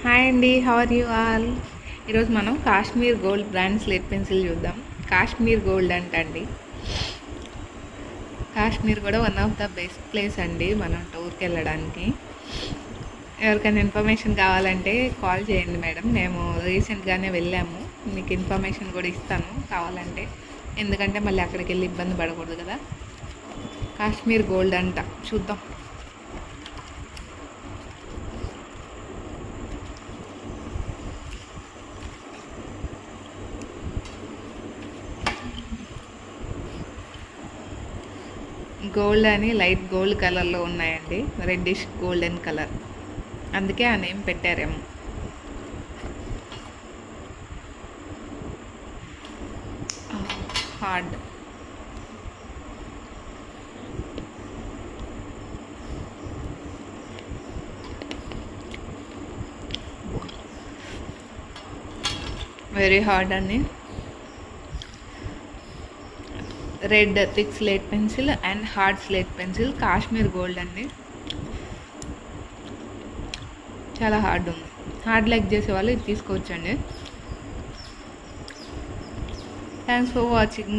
Hi అండి, how are you all? ఈరోజు మనం Kashmir gold brand slate pencil చూద్దాం. కాశ్మీర్ గోల్డ్ అంటండి. కాశ్మీర్ కూడా one of the best place అండి మనం టూర్కి వెళ్ళడానికి. ఎవరికైనా ఇన్ఫర్మేషన్ కావాలంటే కాల్ చేయండి మేడం. మేము రీసెంట్గానే వెళ్ళాము, మీకు ఇన్ఫర్మేషన్ కూడా ఇస్తాను కావాలంటే, ఎందుకంటే మళ్ళీ అక్కడికి వెళ్ళి ఇబ్బంది పడకూడదు కదా. కాశ్మీర్ గోల్డ్ అంట, చూద్దాం. గోల్డ్ అని లైట్ గోల్డ్ కలర్లో ఉన్నాయండి, రెడ్డిష్ గోల్డెన్ కలర్, అందుకే ఆ నేమ్ పెట్టారేమో. హార్డ్ వెరీ హార్డ్ అండి. Red thick slate pencil and hard slate pencil, Kashmir gold అండి. చాలా హార్డ్ ఉంది. హార్డ్ లైక్ చేసే వాళ్ళు ఇది తీసుకోవచ్చండి. Thanks for watching.